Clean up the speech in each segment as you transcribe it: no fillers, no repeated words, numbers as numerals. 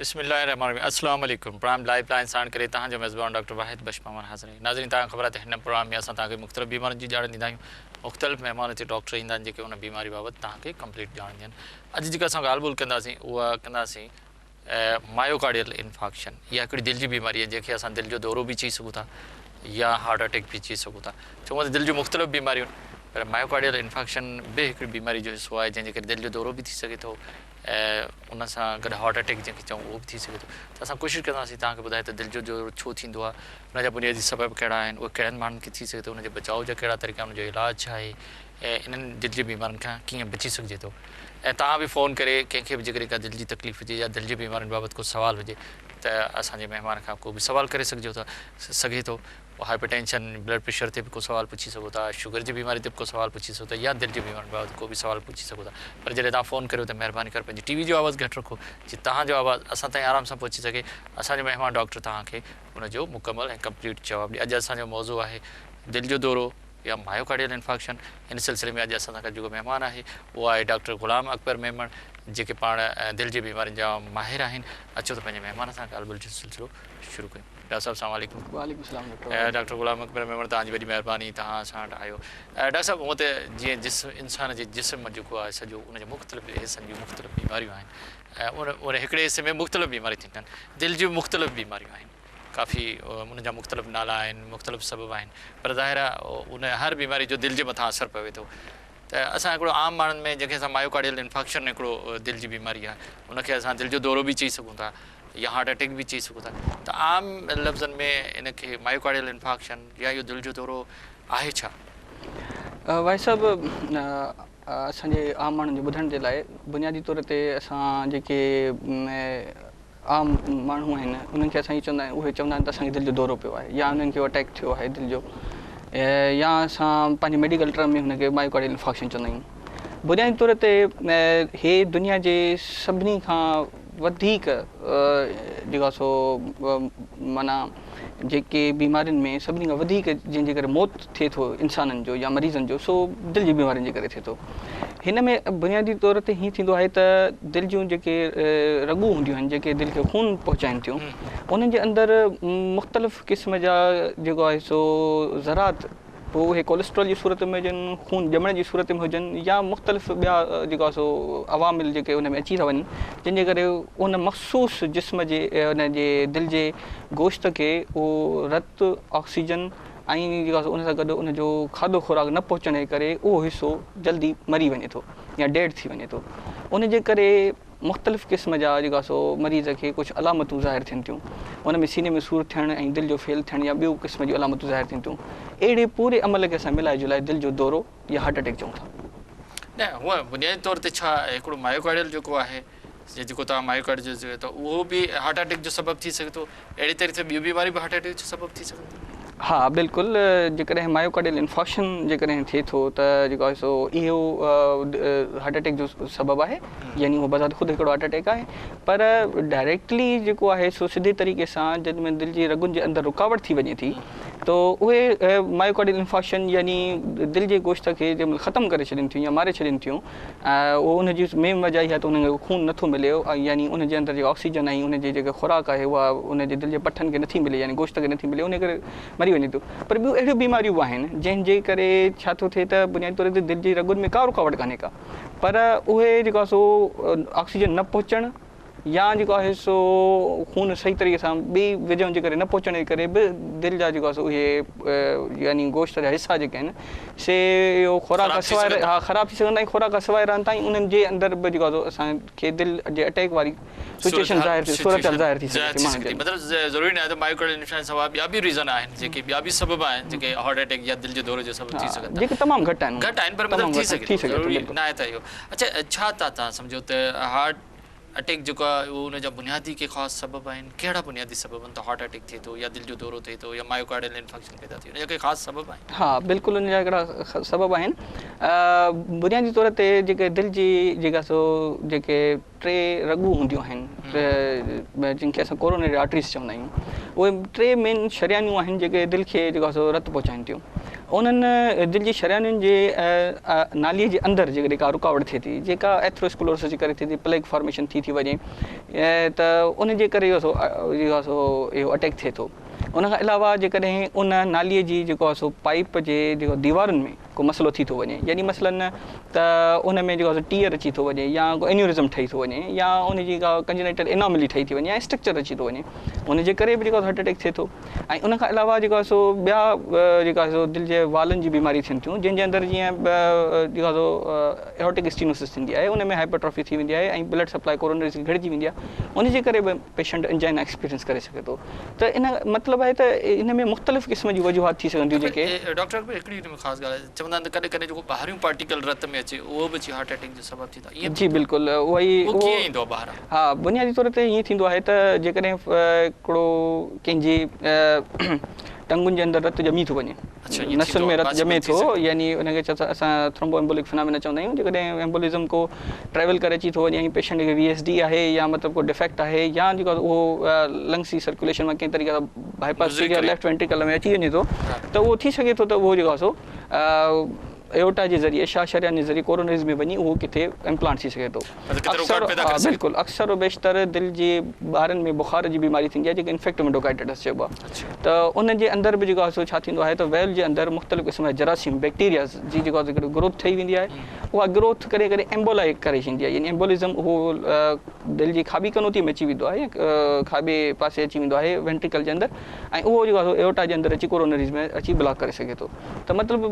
बिस्मिल्लाहिर्रहमानिर्रहीम। अस्सलाम वालेकुम। प्रोग्राम लाइफ लाइन साण करे तव्हांजो मेज़बान डॉक्टर वाहिद बशमावर हाज़िर आहिनि। नाज़रीन, तव्हां ख़बर आहे त हिन प्रोग्राम में असां तव्हांखे मुख़्तलिफ़ बीमारियुनि जी ॼाण ॾींदा आहियूं। मुख़्तलिफ़ महिमान हिते डॉक्टर ईंदा आहिनि जेके उन बीमारी बाबति तव्हांखे कंप्लीट ॼाण ॾियनि। अॼु जेका असां ॻाल्हि ॿोल कंदासीं उहा कंदासीं मायोकार्डियल इन्फेक्शन। इहा हिकिड़ी दिलि जी बीमारी आहे जंहिंखे असां दिलि जो दौरो बि चई सघूं था या हार्ट अटैक बि चई सघूं था। चऊं त दिलि जूं मुख़्तलिफ़ बीमारियूं, पर मायोकार्डियल इन्फेक्शन बि हिकिड़ी बीमारी जो हिसो आहे जंहिंजे करे दिलि जो दौरो बि थी सघे थो ऐं उन सां गॾु हार्ट अटैक जंहिंखे चऊं उहो बि थी सघे थो। त असां कोशिशि कंदासीं तव्हांखे ॿुधाए त दिलि जो दौरो छो थींदो आहे, उनजा बुनियादी सबब कहिड़ा आहिनि, उहे कहिड़नि माण्हुनि खे थी सघे थो, उनजे बचाव जा कहिड़ा तरीक़ा, उनजो इलाजु छा आहे ऐं इन्हनि दिलि जी बीमारियुनि खां कीअं बची सघिजे थो। ऐं तव्हां बि फ़ोन करे कंहिंखे बि जेकॾहिं का दिलि जी तकलीफ़ हुजे या दिलि जी बीमारियुनि बाबति को सुवाल हुजे त असांजे महिमान खां को बि सुवाल करे सघे थो। हाइपरटेंशन, ब्लड प्रेशर ते बि को सुवाल पुछी सघो था, शुगर जी बीमारी ते बि को सुवाल पुछी सघो था या दिलि जी बीमारियुनि बाबति को बि सुवाल पुछी सघो था। पर जॾहिं तव्हां फ़ोन करियो त महिरबानी करे पंहिंजी टीवी जो आवाज़ु घटि रखो जीअं तव्हांजो आवाज़ु असां ताईं आराम सां पहुची सघे। असांजो महिमान डॉक्टर तव्हांखे उनजो मुकमल ऐं कंप्लीट जवाबु ॾिए। अॼु असांजो मौज़ू आहे दिलि जो दौरो या मायोकार्डियल इन्फेक्शन। हिन सिलसिले में अॼु असां सां गॾु जेको महिमान आहे उहो आहे डॉक्टर ग़ुलाम अकबर मेमण, जेके पाण दिलि जी बीमारियुनि जा माहिर आहिनि। अचो त पंहिंजे महिमान सां ॻाल्हि ॿोल जो सिलसिलो शुरू कयूं। डॉक्टर साहब अस्सलाम वालेकुम। वालेकुम सलाम डॉक्टर ग़ुलाम अकबर मेमण, तव्हांजी वॾी महिरबानी, तव्हां असां वटि आयो। डॉक्टर साहब, हूअं त जीअं इंसान जे जिस्म जेको आहे सॼो उनजे मुख़्तलिफ़ हिसनि जूं मुख़्तलिफ़ बीमारियूं आहिनि ऐं उन हिकिड़े हिसे में मुख़्तलिफ़ बीमारियूं थींदियूं आहिनि। दिलि जूं मुख़्तलिफ़ बीमारियूं आहिनि, काफ़ी उनजा मुख़्तलिफ़ नाला आहिनि, मुख़्तलिफ़ सबब आहिनि, पर ज़ाहिर आहे उन हर बीमारी जो दिलि जे मथां असरु पवे थो। त असां हिकिड़ो आम माण्हुनि में जंहिंखे असां मायोकार्डियल इन्फेक्शन हिकिड़ो दिलि जी बीमारी आहे उनखे असां दिलि जो दौरो बि चई सघूं था या हार्ट अटैक बि चई सघूं था। त आम लफ़्ज़नि में इनखे मायोकार्डियल इन्फेक्शन या इहो दिलि जो दौरो आहे छा? भाई साहब, असांजे आम माण्हुनि जे ॿुधण जे लाइ बुनियादी तौर ते असां जेके आम माण्हू आहिनि उन्हनि खे असां इहे चवंदा आहियूं, उहे चवंदा आहिनि त असांखे दिलि जो दौरो पियो आहे या उन्हनि खे अटैक थियो आहे दिलि जो, या असां पंहिंजे मेडिकल टर्म में हुनखे मायोकार्डियल इन्फेक्शन चवंदा आहियूं। बुनियादी तौर ते हे दुनिया जे सभिनी खां वधीक जेका सो माना जेके बीमारियुनि में सभिनी खां वधीक जंहिंजे करे मौत थिए थो इंसाननि जो या मरीज़नि जो, सो दिलि जी बीमारियुनि जे करे थिए थो। हिन में बुनियादी तौर ते हीअं थींदो आहे त दिलि जूं जेके रगूं हूंदियूं आहिनि जेके दिलि खे खून पहुचाइनि थियूं, उन्हनि जे अंदरि मुख़्तलिफ़ क़िस्म जा जेको आहे सो ज़रात, पोइ उहे कोलेस्ट्रॉल जी सूरत में हुजनि, खून ॼमण जी सूरत में हुजनि या मुख़्तलिफ़ ॿिया जेको आहे सो अवामिल जेके उन में अची था वञनि, जंहिंजे करे उन मख़सूस जिस्म जे उन जे दिलि जे गोश्त खे उहो रत, ऑक्सीजन ऐं जेका उन सां गॾु उनजो खाधो खुराक न पहुचण जे करे उहो हिसो जल्दी मरी वञे थो या डेड थी वञे थो। उनजे करे मुख़्तलिफ़ क़िस्म जा जेका सो मरीज़ खे कुझु अलामतूं ज़ाहिर थियनि थियूं, उन में सीने में सूरु थियणु ऐं दिलि जो फेल थियणु या ॿियूं क़िस्म जूं अलामतूं ज़ाहिर थियनि थियूं। अहिड़े पूरे अमल खे असां मिलाए जुलाए दिलि जो दौरो या हार्ट अटैक चऊं था। न, हूअं बुनियादी तौर ते छा हिकिड़ो मायोकार्डियल जेको आहे जेको तव्हां मायोकार्डियल जो चयो था उहो बि हार्ट अटैक जो सबबु थी सघे थो, अहिड़ी तरह सां ॿियूं बीमारियूं बि हार्ट अटैक जो सबबु थी सघनि थियूं? हा बिल्कुलु, जेकॾहिं मायोकार्डियल इन्फेक्शन जेकॾहिं थिए थो त जेको आहे सो इहो हार्ट अटैक जो सबबु आहे, यानी उहो बज़ात ख़ुदि हिकिड़ो हार्ट अटैक आहे। पर डायरेक्टली जेको आहे सो सिधे तरीक़े सां जॾहिं में दिलि जी रगुनि जे अंदरि रुकावट थी वञे थी त उहे मायोकार्डियल इन्फेक्शन यानी दिलि जे गोश्त खे जंहिं महिल ख़तमु करे छॾनि थियूं या मारे छॾनि थियूं, उहो उनजी मेन वजह इहा त उनखे खून नथो मिले, यानी उनजे अंदरि जेको ऑक्सीजन ऐं उनजी जेका खुराक आहे उहा उनजे दिलि जे पठनि खे नथी मिले, यानी गोश्त खे नथी मिले, उन करे मरी वञे थो। पर ॿियूं अहिड़ियूं बीमारियूं बि आहिनि जंहिंजे करे छा थो थिए त बुनियादी तौर ते दिलि जी रगुनि में का रुकावट कान्हे का, पर उहे जेको आहे सो ऑक्सीजन न पहुचणु या जेको आहे सो खून सही तरीक़े सां ॿी विझण जे करे न पहुचण जे करे बि दिलि जा जेको आहे सो उहे यानी गोश्त जा हिसा जेके आहिनि से इहो खुराक खां सवाइ ख़राबु थी सघंदा आहिनि, खुराक खां सवाइ रहनि था, ऐं उन्हनि जे अंदरि बि जेको आहे सो असांखे दिलि जे अटैक वारी सिचुएशन ज़ाहिर थी सघे। मतिलबु ज़रूरी न आहे त मायोकार्डियल इन्फेक्शन सवाइ ॿिया बि रीज़न आहिनि जेके ॿिया बि सबब आहिनि जेके हार्ट अटैक या दिलि जे दौरे जो सबबु थी सघनि, जेके तमामु घटि आहिनि पर मतिलबु थी सघे ज़रूरी न आहे त इहो। अच्छा, छा तव्हां सम्झो त हार्ट अटैक जेको आहे उहो उनजा बुनियादी के ख़ासि सबब आहिनि? कहिड़ा बुनियादी सबब आहिनि त हार्ट अटैक थिए थो या दिलि जो दौरो थिए थो या मायोकार्डियल इन्फेक्शन पैदा थिए थो, उनजा के ख़ासि सबब आहिनि? हा बिल्कुलु, उनजा हिकिड़ा सबब आहिनि। बुनियादी तौर ते जेके दिलि जी जेका सो जेके टे रगूं हूंदियूं आहिनि जिनखे असां कोरोनरी आर्टरीज़ चवंदा आहियूं। उहे टे मेन शरियानियूं आहिनि जेके दिलि खे जेको आहे सो रतु पहुचाइनि थियूं। उन्हनि दिलि जी शरियानियुनि जे नालीअ जे अंदरि जेका रुकावट थिए थी, जेका एथरोस्क्लेरोसिस जे करे थिए थी, प्लेग फॉर्मेशन थी वञे त उन जे करे जेको आहे सो इहो अटैक थिए थो। उन खां अलावा जेकॾहिं उन नालीअ जी जेको आहे सो पाइप जे जेको दीवारुनि में को मसइलो थी थो वञे, यानी मसलन त उन में जेको आहे सो टीयर अची थो वञे या को एन्यूरिज़म ठही थो वञे या उन जी का कंजेनाइटल एनॉमली ठही थी वञे या स्ट्रक्चर अची थो वञे, उन जे करे बि जेको हार्ट अटैक थिए थो। ऐं उन खां अलावा जेको आहे सो ॿिया जेका आहे सो दिलि जे वालनि जी बीमारी थियनि थियूं, जंहिंजे अंदरि जीअं जेको आहे सो एओर्टिक स्टेनोसिस थींदी आहे, उन में हाइपरट्रॉफी थी वेंदी आहे ऐं ब्लड सप्लाई कोरोनरीज़ खे घटिजी वेंदी आहे, उन जे करे बि पेशेंट एंजाइना एक्सपीरियंस करे सघे थो। त इन मतिलबु आहे त इन में मुख़्तलिफ़ क़िस्म जी वजूहात थी सघनि थियूं जेके डॉक्टर हिकिड़ी ख़ासि ॻाल्हि आहे, चवंदा आहिनि त कॾहिं कॾहिं जेको ॿाहिरियूं पार्टिकल रत में अचे उहो बि हार्ट अटैक जो सबबु थी था। जी बिल्कुलु, उहो कीअं ईंदो आहे ॿाहिरां? हा, बुनियादी तौर ते ईअं थींदो आहे त जेकॾहिं हिकिड़ो कंहिंजी टंगुनि जे अंदरि रतु ॼमी थो वञे, नसुनि में रतु ॼमे थो, यानी उनखे असां थ्रोम्बो एम्बोलिक फिनोमेना चवंदा आहियूं। जेकॾहिं एम्बोलिज़म को ट्रेवल करे अची थो वञे ऐं पेशेंट खे VSD आहे या मतिलबु को डिफेक्ट आहे या जेको उहो लंग्स जी सर्कुलेशन में कंहिं तरीक़े सां बाईपास थी करे लेफ्ट वेंट्रिकल में अची वञे थो, त उहो थी सघे थो त उहो जेको आहे सो एओर्टा जे ज़रिए शरियान जे ज़रिए कोरोनरीज़ में वञी उहो किथे इम्प्लांट थी सघे थो। बिल्कुलु, अक्सर बेशितर दिलि जे ॿारनि में बुखार जी बीमारी थींदी आहे जेके इन्फेक्टिव एंडोकार्डाइटिस चइबो आहे। त उन जे अंदरि बि जेको आहे सो छा थींदो आहे त वेल जे अंदरि मुख़्तलिफ़ क़िस्म जा जरासीम बैक्टीरियाज़ जी जेको आहे ग्रोथ ठही वेंदी आहे, उहा ग्रोथ करे करे एम्बोलाइक करे छॾींदी आहे, यानी एम्बोलिज़म उहो दिलि जी खाॿी कनोती में अची वेंदो आहे, खाॿे पासे अची वेंदो आहे वेंट्रिकल जे अंदरि, ऐं उहो जेको आहे सो एओर्टा जे अंदरि अची कोरोनरीज़ में अची ब्लॉक करे सघे थो। त मतिलबु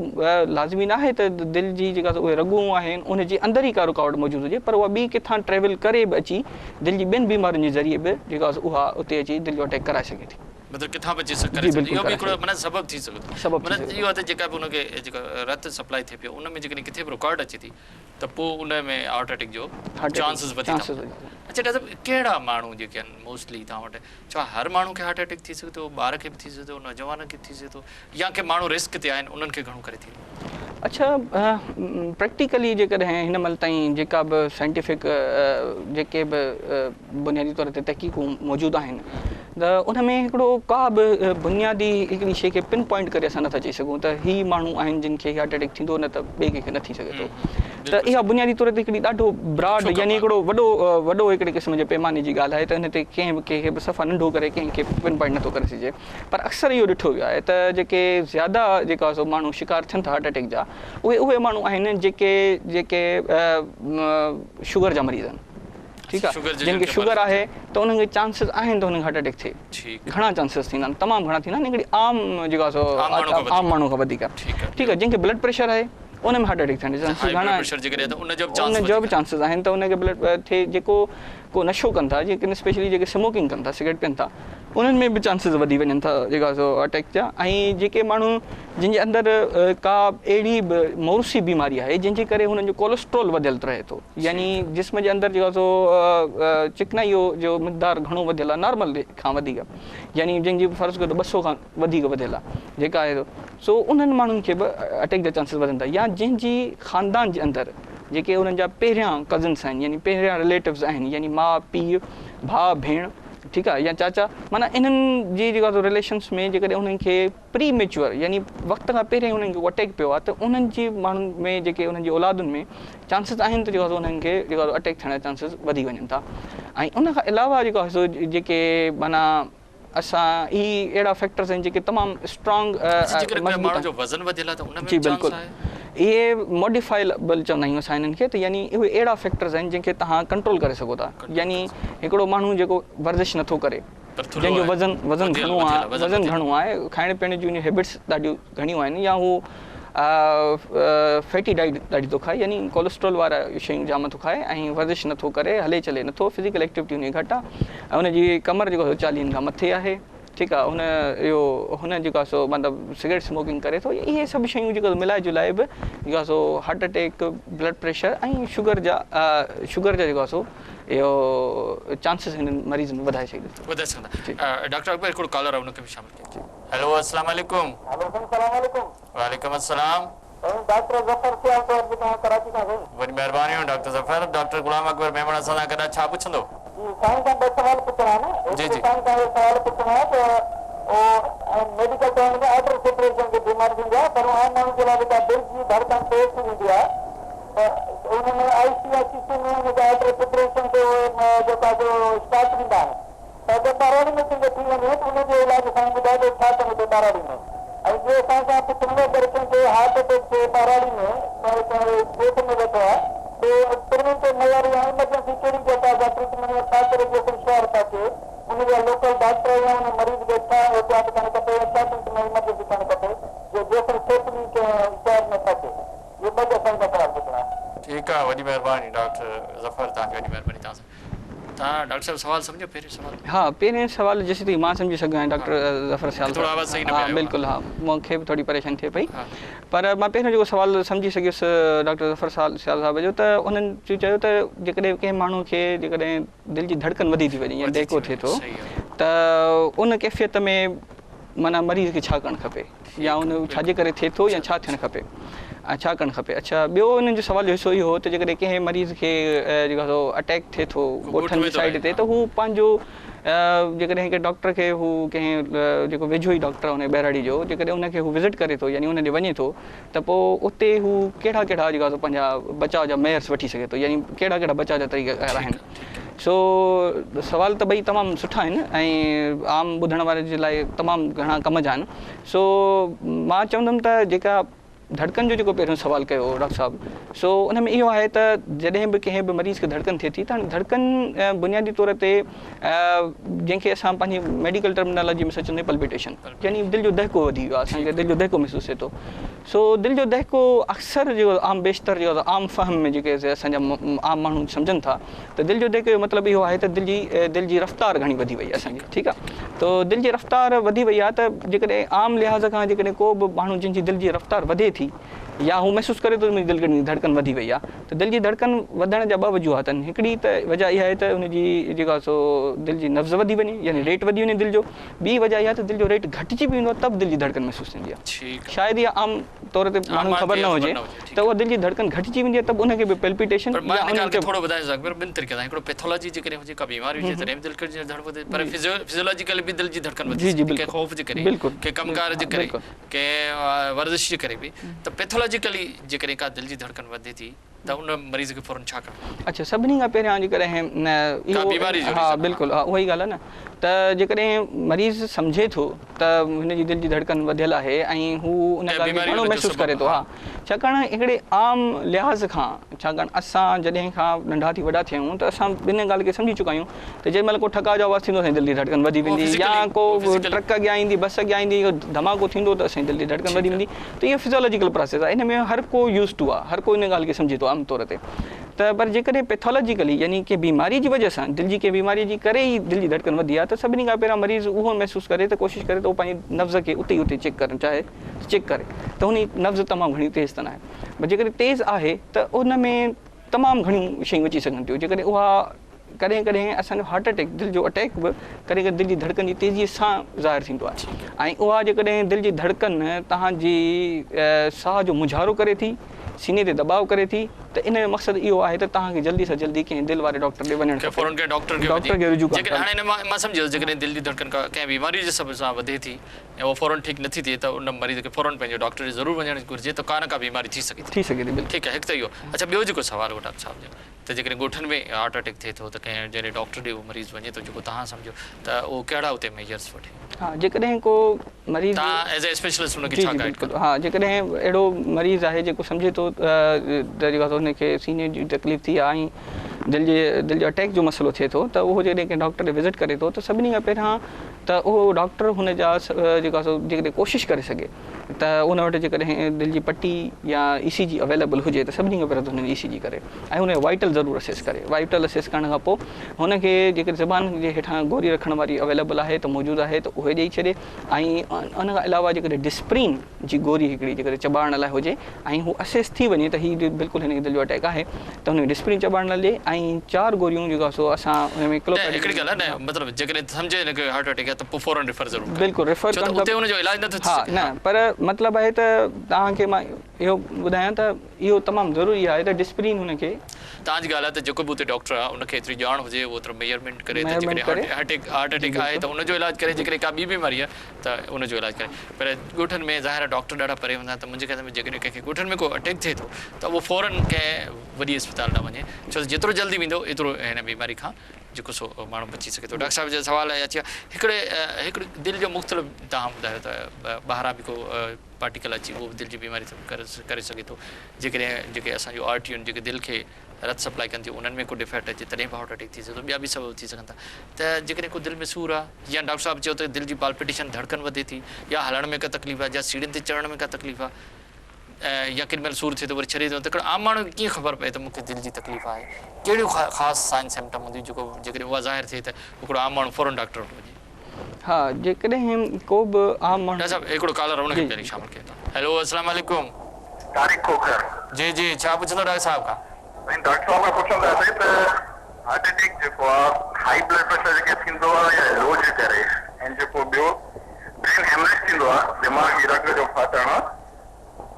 लाज़मी न आहे त दिलि जी जेका उहे रगूं आहिनि उन जे अंदरि ई का रुकावट मौजूदु हुजे, पर उहा ॿी किथां ट्रेवल करे बि अची दिलि जी ॿियनि बीमारियुनि जे ज़रिए बि जेका उहा उते अची दिलि जो अटैक कराए सघे थी। मतिलबु किथां बि अची करे इहो बि हिकिड़ो माना सबबु थी सघे थो। माना इहो आहे त जेका बि उनखे जेका रत सप्लाई थिए पियो उन में जेकॾहिं किथे बि रुकावट अचे थी त पोइ उन में हार्ट अटैक जो चांसिस वधी था। अच्छा डॉक्टर साहब, कहिड़ा माण्हू जेके आहिनि मोस्टली तव्हां वटि, छा हर माण्हू खे हार्ट अटैक थी सघे थो, ॿार खे बि थी सघे थो, नौजवान खे थी सघे थो, या के माण्हू रिस्क ते आहिनि उन्हनि खे घणो करे थी? अच्छा, प्रैक्टिकली जेकॾहिं हिन महिल ताईं जेका बि साइंटिफिक जेके बि बुनियादी तौर ते तहक़ीक़ूं मौजूदु आहिनि त उन में हिकिड़ो का बि बुनियादी हिकिड़ी शइ खे पिन पॉइंट करे असां नथा चई सघूं त ही माण्हू आहिनि जिन खे हार्ट अटैक थींदो, न त ॿिए कंहिंखे न थी सघे थो। त इहा बुनियादी तौर ते हिकिड़ी ॾाढो ब्रॉड यानी हिकिड़ो वॾो हिकिड़े क़िस्म जे पैमाने जी ॻाल्हि आहे त हिन ते कंहिंखे बि सफ़ा नंढो करे कंहिंखे पिन पॉइंट नथो करे सघिजे। पर अक्सर इहो ॾिठो वियो आहे त जेके ज़्यादा जेका सो माण्हू शिकार थियनि था हार्ट अटैक जा, उहे माण्हू आहिनि जेके शुगर जा मरीज़ आहिनि। ठीकु आहे, जिन खे शुगर आहे त उन्हनि खे चांसिस आहिनि त उन्हनि खे हार्ट अटैक थिए, घणा चांसिस थींदा आहिनि, तमामु घणा थींदा आहिनि, हिकिड़ी आम जेको आहे सो आम माण्हू खां वधीक। ठीकु आहे, जंहिंखे ब्लड प्रेशर आहे उन में हार्ट अटैक थियण जा चांसिस घणा आहिनि, उनजो बि चांसिस आहिनि त उनखे ब्लड थिए। जेको को नशो कनि था, जेके स्पेशली जेके स्मोकिंग कनि था, सिगरेट पीअनि था, उन्हनि में बि चांसिस वधी वञनि था जेका सो अटैक जा। ऐं जेके माण्हू जिन जे अंदरि का अहिड़ी बि मौरूसी बीमारी आहे जंहिंजे करे हुननि जो कोलेस्ट्रोल वधियल रहे थो, यानी जिस्म जे अंदरि जेको सो चिकनाईअ जो मिक़दारु घणो वधियल आहे नॉर्मल खां वधीक, यानी जंहिंजी फ़र्ज़ु कयो त 200 खां वधीक वधियल आहे जेका आहे, सो उन्हनि माण्हुनि खे बि अटैक जा चांसिस वधनि था। या जंहिंजी ख़ानदान जे अंदरि जेके उन्हनि जा पहिरियां कज़न्स आहिनि, यानी पहिरियां रिलेटिव्स आहिनि, यानी माउ पीउ भाउ भेण, ठीकु आहे, या चाचा, माना इन्हनि जी जेका रिलेशन्स में जेकॾहिं उन्हनि खे प्री मेच्योर यानी वक़्त खां पहिरियों उन्हनि खे अटैक पियो आहे त उन्हनि जी माण्हुनि में जेके उन्हनि जी औलादुनि में चांसिस आहिनि त जेको उन्हनि खे जेको अटैक थियण जा चांसिस वधी वञनि था। ऐं उन खां अलावा जेको आहे सो जेके माना असां ही अहिड़ा फैक्टर्स आहिनि जेके तमामु स्ट्रॉन्ग। जी बिल्कुलु, इहे मॉडिफाइबल चवंदा आहियूं असां हिननि खे, त यानी इहे अहिड़ा फैक्टर्स आहिनि जंहिंखे तव्हां कंट्रोल करे सघो था। यानी हिकिड़ो माण्हू जेको वर्जिश नथो करे, जंहिंजो वज़न घणो आहे, खाइण पीअण जूं हैबिट्स ॾाढियूं घणियूं आहिनि, या हू फैटी डाइट ॾाढी थो खाए, यानी कोलेस्ट्रोल वारा शयूं जाम थो खाए, ऐं वर्जिश नथो करे, हले चले नथो, फिज़िकल एक्टिविटी हुनजी घटि आहे, ऐं हुनजी कमर जेको 40 खां मथे आहे, ठीकु आहे, हुन जेको आहे सो मतिलबु सिगरेट स्मोकिंग करे थो, इहे सभु शयूं जेको मिलाए जुलाए बि जेको आहे so heart attack, blood pressure ऐं शुगर जा जेको आहे सो इहो चांसिस हिननि मरीज़ में वधाए सघे थो। डॉक्टर अकबर कॉलर आहे, उनखे बि शामिल कयो। हेलो, अस्सलाम वालेकुम। वालेकुम अस्सलाम। डॉक्टर ज़फ़र सियाल साहब ॿुधायो कराची खां साईं। वॾी महिरबानी डॉक्टर ज़फ़र। डॉक्टर गुलाम अकबर मेमण असां सां गॾु छा पुछंदो? जी साईं खां ॿ सवाल पुछणा आहिनि। जी जी साईं खां सवाल पुछणो आहे त मेडिकल टर्म में आर्टर फिब्रिलेशन जी बीमारी थींदी आहे, पर आम माण्हू जे लाइ जेका दिलि जी धड़कन तेज़ थी वेंदी आहे त उन में ICU में हुनजा आर्टर फिब्रिलेशन जो जेका जो स्टार्ट थींदा आहिनि त अगरि ॿारहड़ी में कंहिंखे थी वञे त उनजो इलाज साईं ॿुधाए थो छा करिणो थिए ॿारहड़ी में। ऐं ॿियो साईं खां पुछणो अगरि कंहिंखे हार्ट अटैक थिए ॿारहड़ी में पेट में वेठो आहे त प्रिवेंटिव मेजर या इमरजेंसी कहिड़ी जेका ट्रीटमेंट या छा करे जेको श्योर था थिए उनजा लोकल डॉक्टर या उन मरीज़ खे छा एहतियात करणु खपे या छा ट्रीटमेंट इमरजेंसी करणु खपे जो जेकर सेफली शहर में पहुचे। ये ॿ साईं खां सवाल पुछणा आहे। ठीकु आहे, वॾी महिरबानी डॉक्टर ज़फ़र, तव्हांजी वॾी महिरबानी। तव्हां डॉक्टर साहब सवाल सम्झो पहिरियों सवाल? हा, पहिरें सवाल जेसीं ताईं मां सम्झी सघां डॉक्टर ज़फ़र सियाल थोरो आवाज़ सही न हा पियो। बिल्कुलु हा, मूंखे बि थोरी परेशानी थिए पई, पर मां पहिरियों जेको सवाल सम्झी सघियुसि डॉक्टर ज़फ़र सियाल साहिब जो, त उन्हनि चयो त जेकॾहिं कंहिं माण्हू खे जेकॾहिं दिलि जी धड़कन वधी थी वञे या ॾेको थिए थो त उन कैफ़ियत में माना मरीज़ खे छा करणु खपे या उन छाजे करे थिए थो या छा थियणु खपे, छा करणु खपे। अच्छा, ॿियो उन्हनि जो सवाल जो हिसो इहो हो त जेकॾहिं कंहिं मरीज़ खे जेको अटैक थिए थो ॻोठनि जी साइड ते, त हू पंहिंजो जेकॾहिं हिकु डॉक्टर खे हू कंहिं जेको वेझो ई डॉक्टर हुन बहिराड़ी जो जेकॾहिं उनखे हू विज़िट करे थो यानी उन ॾे वञे थो त पोइ उते हू कहिड़ा कहिड़ा जेका पंहिंजा बचाव जा मेयर्स वठी सघे थो, यानी कहिड़ा कहिड़ा बचाव जा तरीक़ा आहिनि। सो सवाल त ॿई तमामु सुठा आहिनि ऐं आम ॿुधण वारे जे लाइ तमामु घणा कम जा आहिनि। सो मां चवंदुमि त जेका धड़कन जो जेको पहिरियों सवाल कयो डॉक्टर साहब, सो उन में इहो आहे त जॾहिं बि कंहिं बि मरीज़ खे धड़कन थिए थी त धड़कन बुनियादी तौर ते जंहिंखे असां पंहिंजी मेडिकल टर्मिनोलॉजी में चवंदा आहियूं पल्पिटेशन, यानी दिलि जो दहिको वधी वियो आहे, असांखे दिलि जो दहिको महसूसु थिए थो। सो दिलि जो दहिको अक्सर जेको आम बेशितर जेको आम फ़हम में जेके असांजा आम माण्हू सम्झनि था त दिलि जो दहिको जो मतिलबु इहो आहे त दिलि जी रफ़्तार घणी वधी वई आहे असांजी, ठीकु आहे। त दिलि जी रफ़्तार वधी वई आहे त जेकॾहिं आम लिहाज़ खां जेकॾहिं को बि माण्हू जंहिंजी दिलि जी रफ़्तार वधे थी या हू महसूसु करे थो मुंहिंजी दिलि जी धड़कन वधी वई आहे, त दिलि जी धड़कन वधण जा ॿ वजूहात आहिनि। हिकिड़ी त वजह इहा आहे त उनजी जेका सो दिलि जी नब्ज़ वधी वञे यानी रेट वधी वञे दिलि जो। ॿी वजह इहा त दिलि जो रेट घटिजी बि वेंदो आहे तब दिलि जी धड़कन महसूसु थींदी आहे। शायदि इहा आम तौर ते माण्हू ख़बर न हुजे त उहा दिलि जी धड़कन घटिजी वेंदी आहे तब उनखे बि पैल्पिटेशन थोरो ॿुधाए सघो ॿिनि तरीक़े सां। हिकिड़ो पैथोलॉजी जे करे हुजे का बीमारी हुजे तॾहिं दिलि जी धड़कन वधे, पर फिजियोलॉजिकली बि दिलि जी धड़कन वधे कंहिं ख़ौफ़ जे करे, कंहिं कमकार जे करे, कंहिं वर्ज़िश जे करे बि। त पैथोलॉजिकली जेकॾहिं का दिलि जी धड़कन वधे थी त उन मरीज़ खे फौरन छा करणु? अच्छा, सभिनी खां पहिरियां जेकॾहिं हा बिल्कुलु हा उहा ई ॻाल्हि आहे न, त जेकॾहिं मरीज़ सम्झे थो त हिनजी दिलि जी धड़कन वधियल आहे ऐं हू उन ॻाल्हि खे घणो महसूसु करे थो, हा, छाकाणि हिकिड़े आम लिहाज़ खां, छाकाणि असां जॾहिं खां नंढा थी वॾा थिया आहियूं त असां ॿिनि ॻाल्हि खे सम्झी चुका आहियूं त जेॾी महिल को ठका जो आवाज़ु थींदो असांजी दिलि जी धड़कन वधी वेंदी, या को ट्रक अॻियां ईंदी, बस अॻियां ईंदी, धमाको थींदो त असांजी दिलि जी धड़कन वधी वेंदी। त इहो फिजियोलॉजिकल प्रोसेस आहे, इन में हर को यूज़ टू आहे, हर को इन ॻाल्हि खे सम्झे थो आम तौर ते। त पर जेकॾहिं पैथोलॉजिकली यानी कंहिं बीमारी जी वजह सां दिलि जी कंहिं बीमारी जी करे ई दिलि जी धड़कन वधी आहे त सभिनी खां पहिरियों मरीज़ उहो महसूसु करे त कोशिशि करे त उहो पंहिंजी नब्ज़ खे उते ई उते चेक करणु चाहे चेक करे त उन नब्ज़ तमामु घणी तेज़ त न आहे, पर जेकॾहिं तेज़ आहे त उन में तमामु घणियूं शयूं अची सघनि थियूं। जेकॾहिं उहा कॾहिं कॾहिं असांजो हार्ट अटैक, दिलि जो अटैक बि कॾहिं कॾहिं दिलि जी धड़कन जी तेज़ीअ सां ज़ाहिर थींदो आहे, ऐं उहा जेकॾहिं दिलि जी धड़कन तव्हांजी साह जो मुझारो करे थी, सीने ते दबाव करे थी, त इन जो मक़सदु इहो आहे त तव्हांखे जल्दी सां जल्दी कंहिं दिलि वारे डॉक्टर ॾे वञणु खपे, डॉक्टर खे रुजू करणु। हाणे मां सम्झो जेकॾहिं दिलि जी धड़कन कंहिं बीमारी जे सबब सां वधे थी ऐं उहो फौरन ठीकु नथी थिए त उन मरीज़ खे फौरन पंहिंजो डॉक्टर ॾे ज़रूरु वञणु घुरिजे, त का न का बीमारी थी सघे थी ठीकु आहे, हिकु त इहो। अच्छा, ॿियो जेको सवाल हो डॉक्टर साहिब जो, त जेकॾहिं ॻोठनि में हार्ट अटैक थिए थो त कंहिं जहिड़े डॉक्टर ॾे उहो मरीज़ वञे थो जेको तव्हां सम्झो, त उहो कहिड़ा उते मेजर्स वठे? हा, जेकॾहिं को मरीज़ तव्हां एज़ ए स्पेशलिस्ट हुनखे छा गाइड कयो? हा, जेकॾहिं अहिड़ो मरीज़ आहे जेको सम्झे थो त जेका हुनखे सीने जी तकलीफ़ थी आहे ऐं दिलि जो अटैक जो मसइलो थिए थो त उहो जॾहिं कंहिं डॉक्टर ॾे विज़िट करे थो त सभिनी खां पहिरियां त उहो डॉक्टर हुनजा जेका जेकॾहिं कोशिशि करे सघे त उन वटि जेकॾहिं दिलि जी पटी या ECG अवेलेबल हुजे त सभिनी खां पहिरियों त हुनजी ECG करे ऐं हुनजो वाइटल ज़रूरु असेस करे। वाइटल असेस करण खां पोइ हुनखे जेकॾहिं ज़बान जे हेठां गोरी रखण वारी अवेलेबल आहे त मौजूदु आहे त उहे ॾेई छॾे, ऐं उन खां अलावा जेकॾहिं डिस्प्रीन जी गोरी हिकिड़ी जेकॾहिं चॿाइण लाइ हुजे ऐं हू असेस थी वञे त हीउ बिल्कुलु हिनखे दिलि जो अटैक आहे त हुनखे डिस्प्रीन चॿाइण लाइ ॾिए, ऐं 4 गोरियूं जेका सो असां हुन में हिकिड़ी ॻाल्हि आहे न, मतिलबु जेकॾहिं सम्झे हिनखे हार्ट अटैक आहे त पोइ फौरन रिफर ज़रूरु बिल्कुलु रिफर उते हुनजो इलाज नथो थी हा न, पर मतिलबु आहे त तव्हांखे मां इहो ॿुधायां त इहो तमामु ज़रूरी आहे त डिस्प्लिन हुनखे तव्हांजी ॻाल्हि आहे त जेको बि हुते डॉक्टर आहे उनखे एतिरी ॼाण हुजे उहो एतिरो मेजरमेंट करे त जेकॾहिं हार्ट अटैक आहे त उनजो इलाजु करे, जेकॾहिं का ॿी बीमारी आहे त उनजो इलाजु करे। पर ॻोठनि में ज़ाहिर आहे डॉक्टर ॾाढा परे हूंदा, त मुंहिंजे ख़्याल में जेकॾहिं कंहिंखे ॻोठनि में को अटैक थिए थो त उहो फ़ौरन कंहिं वॾी अस्पताल न वञे, छो त जेतिरो जल्दी वेंदो एतिरो हिन बीमारी खां जेको सो माण्हू बची सघे थो। डॉक्टर साहिब जो सवाल आहे अची हिकिड़े दिलि जो मुख़्तलिफ़ तव्हां ॿुधायो त ॿाहिरां बि को पार्टिकल अची उहो दिलि जी बीमारी करे सघे थो, जेकॾहिं जेके असांजो आर्टियूं जेके दिलि खे रत सप्लाई कनि थियूं उन्हनि में को डिफेक्ट अचे तॾहिं बि हार्ट अटैक थी सघे थो, ॿिया बि सबब थी सघनि था। त जेकॾहिं को दिलि में सूरु आहे या डॉक्टर साहिबु चयो त दिलि जी पाल्पिटेशन धड़कन वधे थी, या हलण में का तकलीफ़ आहे, या सीढ़ियुनि ते चढ़ण में का तकलीफ़ आहे, या केॾी महिल सूरु थिए थो वरी छॾे थो, त हिकिड़ो आम माण्हू कीअं ख़बर पए त मूंखे दिलि जी तकलीफ़ आहे, कहिड़ियूं ख़ासि साइन सिम्टम हूंदियूं जेको जेकॾहिं उहा ज़ाहिर थिए त हिकिड़ो आम माण्हू फ़ौरन डॉक्टर वटि वञे? हा, जेकॾहिं को बि आम माण्हू डॉक्टर साहिबु हिकिड़ो कॉलर हुनखे पहिरीं शामिलु कयो था। हेलो अस्सलाम वालेकुम। तारिक खोखर। जी जी, छा पुछंदो डॉक्टर साहिब खां? डॉक्टर साहब खां पुछंदासीं त हार्ट अटैक जेको आहे हाई ब्लड प्रेशर जेके थींदो आहे या लो जे करे, ऐं जेको ॿियो ब्रेन हेमरेज थींदो आहे दिमाग़ी रग जो फाटण,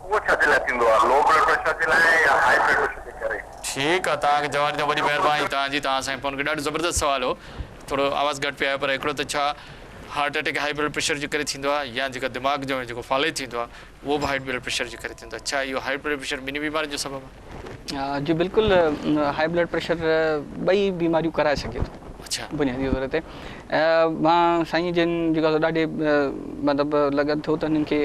उहो छाजे लाइ थींदो आहे? लो ब्लड प्रेशर जे लाइ या हाई ब्लड प्रेशर जे करे? ठीकु आहे, तव्हांखे जवाब ॾिनो, वॾी महिरबानी तव्हांजी। तव्हां असांजे फ़ोन खे ॾाढो ज़बरदस्त सुवालु हो, थोरो आवाज़ु घटि पियो आहे, पर हिकिड़ो त छा heart attack high blood pressure जे करे थींदो आहे, या जेका दिमाग़ जो जेको फॉले थींदो आहे उहो बि हाई ब्लड प्रेशर जे करे थींदो आहे? छा इहो हाई ब्लड प्रेशर ॿिन्ही बीमारियुनि जो सबबु आहे? जी बिल्कुलु, हाई ब्लड प्रेशर ॿई बीमारियूं कराए सघे थो अच्छा बुनियादी तौर ते। मां साईं जिन जेका ॾाढे मतिलबु लॻनि थो त हिननि खे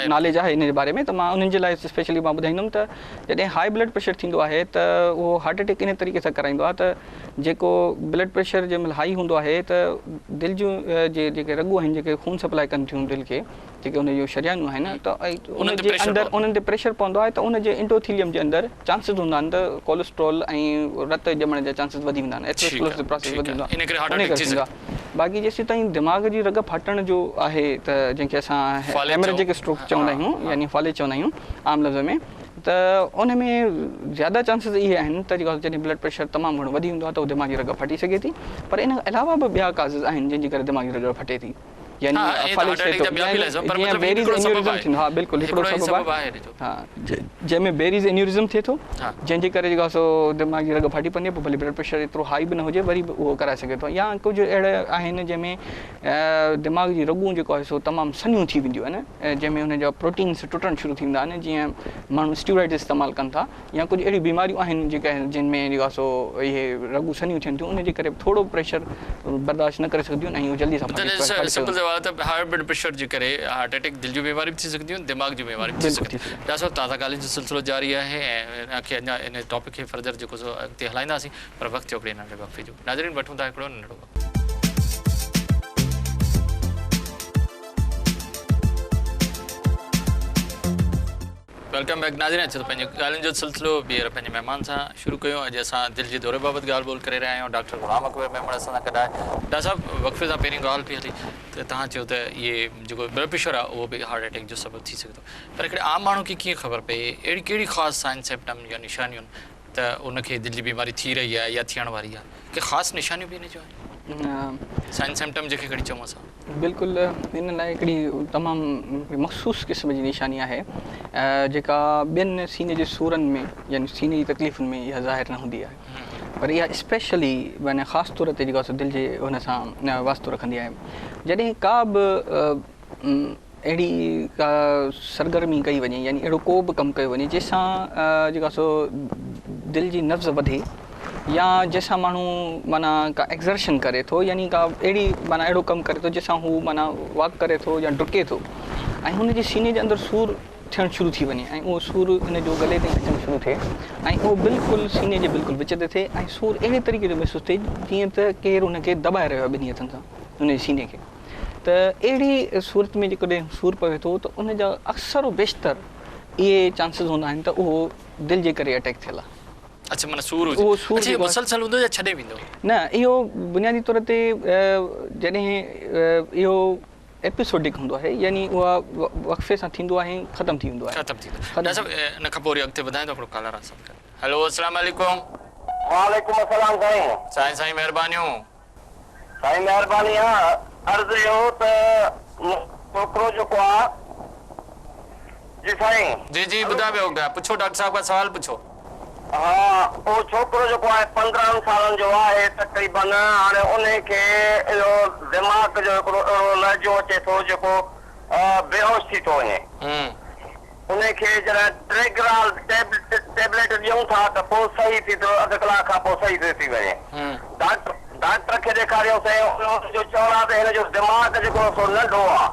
नॉलेज आहे हिन जे बारे में, त मां उन्हनि जे लाइ स्पेशली मां ॿुधाईंदुमि त जॾहिं हाई ब्लड प्रेशर थींदो आहे त उहो हार्ट अटैक इन तरीक़े सां कराईंदो आहे त जेको ब्लड प्रेशर जंहिं महिल हाई हूंदो आहे त दिलि जूं जेके रगूं आहिनि जेके खून सप्लाई कनि थियूं दिलि खे, जेके उन जूं शरियानूं आहिनि, त उनजे अंदरि उन्हनि ते प्रेशर पवंदो आहे त उनजे इंडोथीलियम जे अंदरि चांसिस हूंदा आहिनि त कोलेस्ट्रॉल ऐं रत ॼमण जा चांसिस वधी वेंदा आहिनि, एथरोस्क्लेरोसिस प्रोसेस वधी वेंदो आहे। बाक़ी जेसीं ताईं दिमाग़ जी रग फाटण जो आहे त जंहिंखे असां हेमरेजिक स्ट्रोक चवंदा आहियूं, यानी फॉले चवंदा आहियूं आम लफ़्ज़ में, त उन में ज़्यादा चांसिस इहे आहिनि त जेको जॾहिं ब्लड प्रेशर तमामु घणो वधी वेंदो आहे त उहो दिमाग़ी रग फाटी सघे थी। पर इन अलावा बि ॿिया काज़िस आहिनि जंहिंजे करे दिमाग़ी रग फटे थी, यानी हा बिल्कुलु हिकिड़ो सबबु आहे हा जंहिंमें बेरीज़ एन्यूरिज़म थिए थो, जंहिंजे करे जेको आहे सो दिमाग़ी रग फाटी पवंदी आहे, पोइ भले ब्लड प्रेशर एतिरो हाई बि न हुजे वरी बि उहो कराए सघे थो। या कुझु अहिड़ा आहिनि जंहिंमें दिमाग़ जी रगूं जेको आहे सो तमामु सनियूं थी वेंदियूं आहिनि, जंहिंमें हुनजा प्रोटीन्स टुटणु शुरू थींदा आहिनि, जीअं माण्हू स्टीरॉइड इस्तेमालु कनि था, या कुझु अहिड़ियूं बीमारियूं आहिनि जेके जिनमें जेको आहे सो इहे रगूं सनियूं थियनि थियूं, उनजे करे थोरो प्रेशर बर्दाश्त न करे सघंदियूं ऐं उहो जल्दी सां हाई ब्लड प्रेशर जे करे हार्ट अटैक दिलि जूं बीमारियूं बि थी सघंदियूं, दिमाग़ जूं बीमारियूं बि थी सघंदियूं। डॉक्टर साहिबु तव्हां सां ॻाल्हियुनि जो सिलसिलो जारी आहे ऐं हिनखे अञा इन टॉपिक खे फर्दर जेको सो अॻिते हलाईंदासीं, पर वक़्तु हिकिड़े नंढे वक़्फ़े जो। नाज़रीन वठूं था हिकिड़ो नंढो वक़्तु। वेलकम बैक नाज़रीन, अचो त पंहिंजे ॻाल्हियुनि जो सिलसिलो ॿीहर पंहिंजे महिमान सां शुरू कयूं। अॼु असां दिलि जे दौरे बाबति ॻाल्हि ॿोल करे रहिया आहियूं। डॉक्टर गुलाम अकबर महिमान असां सां गॾु आहे। डॉक्टर साहिबु वक़्फ़े सां पहिरीं ॻाल्हि पई हली त तव्हां चयो त इहे जेको ब्लड प्रेशर आहे उहो बि हार्ट अटैक जो सबबु थी सघे थो, पर हिकिड़े आम माण्हू खे कीअं ख़बर पए अहिड़ी कहिड़ी ख़ासि साइन सिम्टम या निशानियूं त उनखे दिलि जी बीमारी थी रही आहे या थियण वारी आहे? के ख़ासि निशानियूं बि हिन जो आहिनि, साइन सिम्टम जेके खणी चऊं असां? बिल्कुलु, हिन लाइ हिकिड़ी तमामु मख़सूस क़िस्म जी निशानी आहे जेका ॿियनि सीने जे सूरनि में यानी सीने जी तकलीफ़ुनि में इहा ज़ाहिर न हूंदी आहे, पर इहा स्पेशली माना ख़ासि तौर ते जेको आहे दिलि जे हुन सां वास्तो रखंदी आहे। जॾहिं का बि अहिड़ी का सरगर्मी कई वञे, यानी अहिड़ो को बि कमु कयो वञे जंहिंसां जेको आहे सो दिलि जी नब्ज़ वधे, या जंहिंसां माण्हू माना का एक्ज़र्शन करे थो, यानी का अहिड़ी माना अहिड़ो कमु करे थो जंहिंसां हू माना वॉक करे थो या डुके थो, ऐं हुनजे सीने जे अंदरि सूरु थियणु शुरू थी वञे, ऐं उहो सूरु हिन जो गले ताईं अचणु शुरू थिए, ऐं उहो बिल्कुलु सीने जे बिल्कुलु विच ते थिए, ऐं सूरु अहिड़े तरीक़े जो महसूसु थिए जीअं त केरु हुनखे दॿाए रहियो आहे ॿिन्ही हथनि सां हुनजे सीने खे। त अहिड़ी सूरत में जेकॾहिं सूरु पवे थो त उनजा अक्सर बेशितर इहे चांसिस हूंदा आहिनि त उहो दिलि जे करे अटैक थियल आहे। अच्छा, माना सूरु हुजे, मुसलसल हूंदो या छॾे वेंदो? न, इहो बुनियादी तौर ते जॾहिं इहो एपिसोडिक हूंदो आहे, यानी उहा वक़्फ़े सां थींदो आहे, ख़तमु थी वेंदो आहे। डॉक्टर साहिबु इन खां पोइ अॻिते वधाईंदो हिकिड़ो कॉलर आहे। हेलो अस्सलाम वालेकुम। वालेकुम अस्सलाम साईं। साईं महिरबानियूं। साईं महिरबानी आहे। अर्ज़ु इहो त छोकिरो जेको आहे जी साईं। जी जी ॿुधा पियो ॻाल्हि, पुछो डॉक्टर साहब का सवाल पुछो। हाँ वो छोकरो जो है 15 सालन जो है तकरीबन हाणे उनखे इहो दिमाग़ जो हिकिड़ो लहजो अचे थो जेको बेहोश थी थो वञे। उनखे जॾहिं ट्रेग्राल टेबलेट ॾियूं था त पोइ सही थी थो, अधु कलाक खां पोइ सही थी वञे। डॉक्टर खे ॾेखारियोसीं, उनजो चवणु आहे त हिनजो दिमाग़ जेको सो नंढो आहे,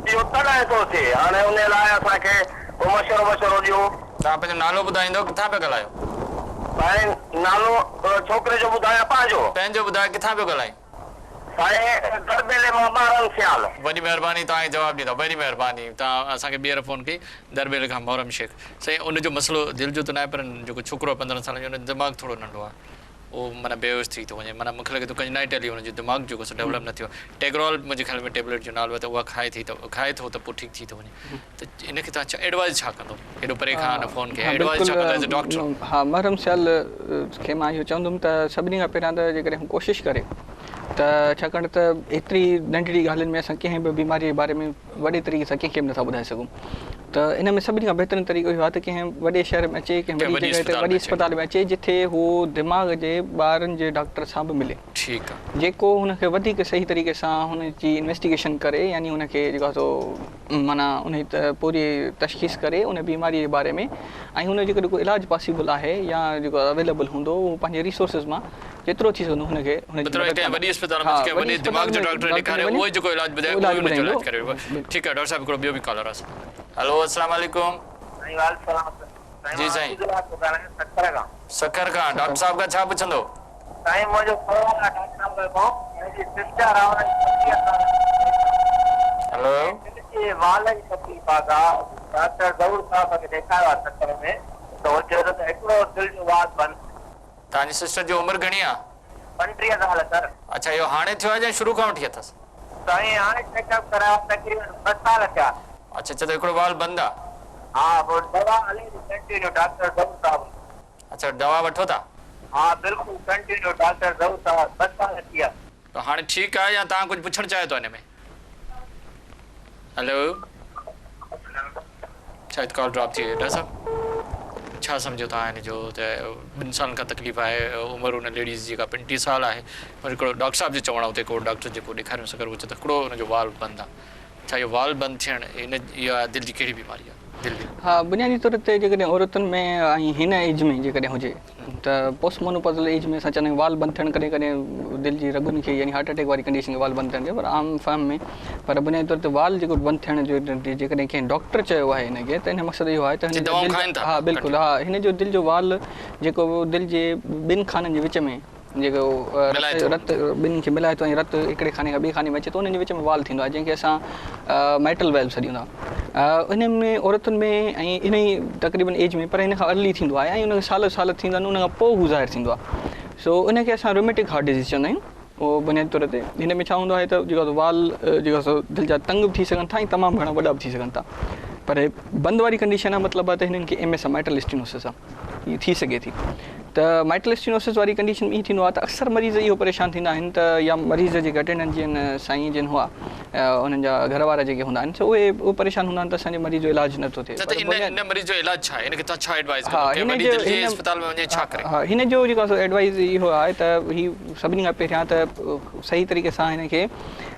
इहो तॾहिं थो थिए। हाणे उन लाइ असांखे मशवरो ॾियो। तव्हां पंहिंजो नालो ॿुधाईंदो, किथां पिया ॻाल्हायो? साईं नालो छोकिरे जो ॿुधायां पंहिंजो ॿुधायो, किथां पियो ॻाल्हायो? साईं दरबेले मां 12 सियाल। वॾी महिरबानी, तव्हांखे जवाबु ॾींदो, वॾी महिरबानी। तव्हां असांखे ॿीहर फ़ोन कई, दरबेले खां मोहरम शेख। साईं उनजो मसइलो दिलि जो त न आहे, पर जेको छोकिरो 15 साल जो, हुन दिमाग़ थोरो नंढो आहे, उहो माना बेहोश थी थो वञे। माना मूंखे लॻे थो कंजनाइटिली हुनजो दिमाग़ जेको डेवलप न थियो। टेग्रोल मुंहिंजे ख़्याल में टेबलेट जो नालो आहे, त उहा खाए थो त पोइ ठीकु थी थो वञे। त इनखे तव्हां छा एडवाइस छा कंदो? हेॾो परे खां फ़ोन कयो, एडवाइस छा कंदो एज़ अ डॉक्टर? हा, मोहरम सियाल खे मां इहो चवंदुमि त सभिनी खां पहिरियां त जेकॾहिं कोशिशि करे त, छाकाणि त एतिरी नंढड़ी ॻाल्हियुनि में असां कंहिं बि बीमारीअ जे बारे में वॾे तरीक़े सां कंहिंखे बि नथा ॿुधाए सघूं। त इन में सभिनी खां बहितरीनु तरीक़ो इहो आहे त कंहिं वॾे शहर में अचे, कंहिं वॾी जॻह ते वॾी अस्पताल में अचे, जिथे हू दिमाग़ जे ॿारनि जे डॉक्टर सां बि मिले। ठीकु आहे। जेको हुनखे वधीक सही तरीक़े सां हुनजी इन्वेस्टिगेशन करे, यानी हुनखे जेको आहे सो माना उन पूरी तशख़ीस करे उन बीमारीअ जे बारे में, ऐं हुन जेको इलाजु पॉसिबल आहे या जेको अवेलेबल हूंदो, उहो पंहिंजे रिसोर्सिस मां जेतिरो थी सघंदो हुनखे वॾी अस्पताल में वॾे दिमाग़ जो डॉक्टर ॾेखारे, उहो जेको इलाजु ॿुधाए उहो हुनजो इलाजु करे। ठीकु आहे डॉक्टर साहब, हिकिड़ो ॿियो बि कॉलर आहे। हेलो अस्सलाम वालेकुम। जी साईं, सखर खां डॉक्टर साहब का छा पुछंदो? साईं मुंहिंजो सवाल आहे डॉक्टर साहब खां, मुंहिंजी सिस्टर आहे, हेलो जी वाल जी तकलीफ़ आहे। डॉक्टर ज़रूर साहब खे ॾेखारियो आहे सखर में, त हो चयो त हिकिड़ो दिलि जो वाल बंदि। तव्हांजी सिस्टर जी उमिरि घणी आहे? 35 साल सर। अच्छा, इहो हाणे थियो आहे या शुरू खां वठी अथसि? साईं हाणे चेकअप करायो, तक़रीबन 2 साल थिया। अच्छा, त हिकिड़ो वाल बंदि आहे? हाँ, वो दवा हले थी कंटिन्यू डॉक्टर ज़रूर साहब। अच्छा, दवा वठो था? हाँ बिल्कुलु कंटिन्यू डॉक्टर ज़रूर साहब, 2 साल थी विया। त हाणे ठीकु आहे या तव्हां कुझु पुछणु चाहियो था हिन में? हेलो, शायदि कॉल ड्रॉप थी वई। डॉक्टर साहब छा सम्झो था हिन जो त 2 सालनि खां तकलीफ़ आहे, उमिरि हुन लेडीज़ जेका 35 साल आहे, पर हिकिड़ो डॉक्टर साहब जो चवणु आहे, उते को डॉक्टर जेको ॾेखारियो सघे, उहो चए त हिकिड़ो हुनजो वाल बंदि आहे। छा इहो वाल बंदि थियणु इहा दिलि जी कहिड़ी बीमारी आहे? हा, बुनियादी तौर ते जेकॾहिं औरतुनि में ऐं हिन एज में जेकॾहिं हुजे त पोस्ट मोनोपॉज़ल एज में असां चवंदा आहियूं वाल बंदि थियणु, कॾहिं कॾहिं दिलि जी रगुनि खे यानी हार्ट अटैक वारी कंडीशन खे वाल बंदि थियणु, पर आम फॉर्म में। पर बुनियादी तौर ते वाल जेको बंदि थियण जो जेकॾहिं कंहिं डॉक्टर चयो आहे हिनखे, त हिन मक़सदु इहो आहे त हा बिल्कुलु, हा, हिन जो दिलि जो वाल जेको दिलि जे 2 खाननि जे विच में जेको रत ॿिन्हिनि खे मिलाए थो ऐं रत हिकिड़े खाने खां ॿिए खाने में अचे थो, उन्हनि जे विच में वाल थींदो आहे, जंहिंखे असां माइटल वेल्व सॾींदा। इन में औरतुनि में ऐं इन ई तक़रीबन एज में, पर हिन खां अर्ली थींदो आहे ऐं उनखे साल थींदा आहिनि, उन खां पोइ हू ज़ाहिर थींदो आहे। सो उनखे असां रोमेटिक हार्ट डिज़ीज़ चवंदा आहियूं। उहो बुनियादी तौर ते हिन में छा हूंदो आहे त जेको वाल जेको सो दिलि जा तंग बि थी सघनि था ऐं तमामु घणा वॾा बि थी सघनि था। पर बंदि वारी कंडीशन आहे, मतिलबु आहे त हिननि खे MS आहे, माइटल स्टेनोसिस आहे, इहा थी सघे थी। त माइटल स्टेनोसिस वारी कंडीशन में थींदो आहे त अक्सर मरीज़ इहो परेशान थींदा आहिनि त या मरीज़ जेके अटेंडेंट जिन साईं जिन हुआ, उन्हनि जा घर वारा जेके हूंदा आहिनि, उहे परेशान हूंदा आहिनि त असांजे मरीज़ जो इलाजु नथो थिए। हा, हिन जो जेको एडवाइस इहो आहे त हीउ सभिनी खां पहिरियां त सही तरीक़े सां हिनखे